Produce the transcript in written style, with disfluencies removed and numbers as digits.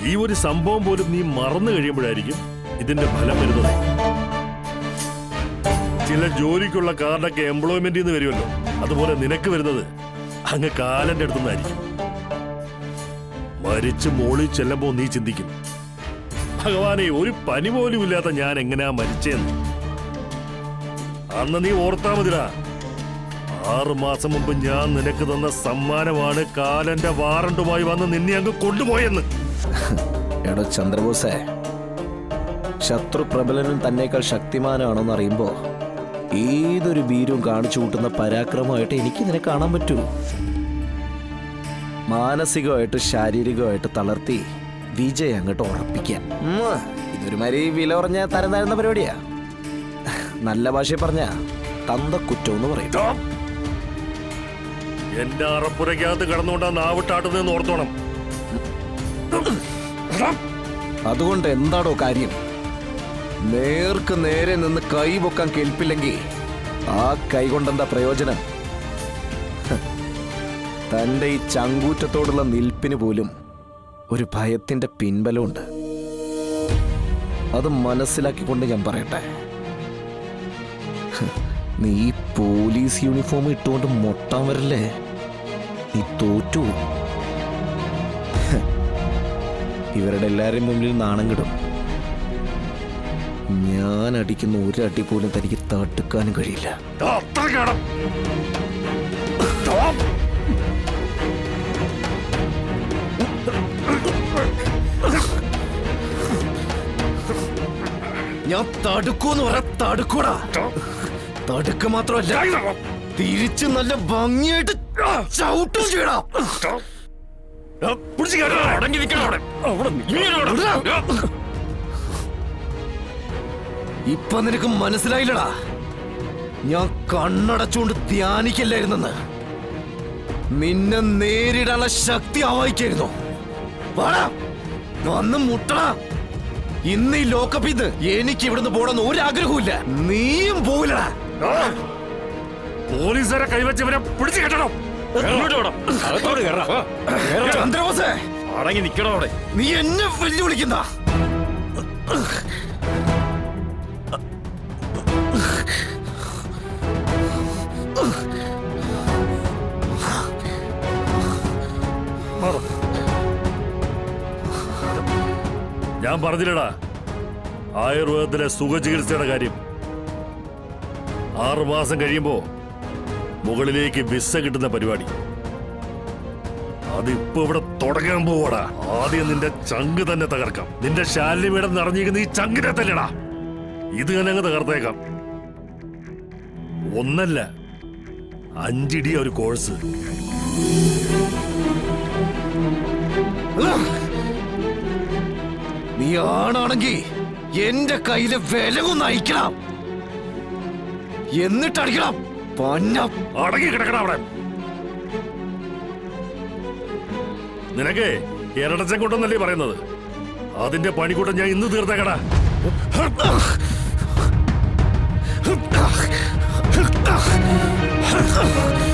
ഈ ഒരു സംഭവം പോലും നീ മറന്നു കഴിയുമ്പോഴായിരിക്കും ഇതിന്റെ ഫലം വരുന്നത്. ചില ജോലിക്കുള്ള കാർഡൊക്കെ എംപ്ലോയ്മെന്റിൽ നിന്ന് വരുമല്ലോ, അതുപോലെ നിനക്ക് വരുന്നത് അങ്ങ് കാലന്റെ അടുത്തുനിന്നായിരിക്കും. മരിച്ച് മോളിൽ ചെല്ലുമ്പോ നീ ചിന്തിക്കും, ഭഗവാനെ, ഒരു പനി പോലും ഇല്ലാത്ത ഞാൻ എങ്ങനെയാ മരിച്ചേന്ന്. അന്ന് നീ ഓർത്താ മതിടാ, 6 മാസം മുമ്പ് ഞാൻ നിനക്ക് തന്ന സമ്മാനമാണ് കാലന്റെ വാറണ്ടുമായി വന്ന് നിന്നെ അങ്ങ് കൊണ്ടുപോയെന്ന്. എടോ ചന്ദ്രബോസേ, ശത്രു പ്രബലനും തന്നേക്കാൾ ശക്തിമാനാണെന്ന് അറിയുമ്പോ ഏതൊരു വീരവും കാണിച്ചു കൂട്ടുന്ന പരാക്രമമായിട്ട് എനിക്ക് ഇതിനെ കാണാൻ പറ്റൂ. മാനസികമായിട്ട് ശാരീരികമായിട്ട് തളർത്തി വിജയം അങ്ങോട്ട് ഉറപ്പിക്കാൻ. ഇതൊരു മാതിരി വില പറഞ്ഞ തരം താഴ്ന്ന പരിപാടിയാ. നല്ല ഭാഷയിൽ പറഞ്ഞ തന്തക്കുറ്റം എന്ന് പറയും. എന്റെ അറപ്പുരയ്ക്കകത്ത് കിടന്നുകൊണ്ടാ നാവിട്ടാട്ടുന്നതെന്ന് ഓർത്തോണം. അതുകൊണ്ട് എന്താടോ കാര്യം? നേർക്ക് നേരെ നിന്ന് കൈ പൊക്കാൻ കേൾപ്പില്ലെങ്കിൽ ആ കൈ കൊണ്ടെന്താ പ്രയോജനം? തന്റെ ഈ ചങ്കൂറ്റത്തോടുള്ള നിൽപ്പിന് പോലും ഒരു ഭയത്തിന്റെ പിൻബലമുണ്ട്. അത് മനസ്സിലാക്കിക്കൊണ്ട് ഞാൻ പറയട്ടെ, നീ പോലീസ് യൂണിഫോം ഇട്ടുകൊണ്ട് മൊട്ടാൻ വരല്ലേ, നീ തോറ്റു. ഇവരുടെ എല്ലാവരുടെയും മുന്നിൽ നാണം കിടും. ഞാൻ അടിക്കുന്ന ഒരു അടി പോലും തനിക്ക് തടുക്കാനും കഴിയില്ല. ഞാൻ തടുക്കൂന്ന് പറയാ, തടുക്കൂടാ. തടുക്ക മാത്രമല്ല, തിരിച്ച് നല്ല ഭംഗിയായിട്ട് ചവിട്ടും ചെയ്യടാ. ഇപ്പൊ നിനക്ക് മനസ്സിലായില്ലടാ, ഞാൻ കണ്ണടച്ചുകൊണ്ട് ധ്യാനിക്കല്ലായിരുന്നെന്ന്. നിന്നെ നേരിടാനുള്ള ശക്തി ആവാഹിക്കായിരുന്നു. വന്ന് മുട്ടടാ. ഇന്ന് ഈ ലോക്കപ്പിൽ നിന്ന് എനിക്ക് ഇവിടുന്ന് പോണെന്ന് ഒരാഗ്രഹമില്ല. നീയും പോവില്ലടാ. പോലീസുകാരെ കൈവച്ചവരെ പിടിച്ചു കെട്ടണം. ചന്ദ്രബോസേ, അടങ്ങി നിൽക്കണം അവിടെ. നീ എന്നെ വെല്ലുവിളിക്കുന്ന ഞാൻ പറഞ്ഞില്ലടാ, ആയുർവേദത്തിലെ സുഖചികിത്സയുടെ കാര്യം. 6 മാസം കഴിയുമ്പോ മുകളിലേക്ക് വിസ കിട്ടുന്ന പരിപാടി. അതിപ്പോ ഇവിടെ തുടങ്ങാൻ പോവാടാ. ആദ്യം നിന്റെ ചങ്ക് തന്നെ തകർക്കാം. നിന്റെ ശാലിനിവിടെ നിറഞ്ഞിരിക്കുന്ന ഈ ചങ്കിനെ തന്നെടാ. ഇത് തന്നെ അങ്ങ് തകർത്തേക്കാം. 1 അല്ല 5 ഇടിയ ഒരു കോഴ്സ്. നീ ആണാണെങ്കിൽ എന്റെ കയ്യിലെ വിലകൊന്ന് അയക്കണം, എന്നിട്ട് അടിക്കണം. അടങ്ങി കിടക്കണം അവിടെ. നിനക്ക് ഇരടച്ചൻ കൊണ്ടെന്നല്ലേ പറയുന്നത്? അതിന്റെ പണിക്കൂട്ടം ഞാൻ ഇന്ന് തീർത്തേക്കടാ. Ha ha ha!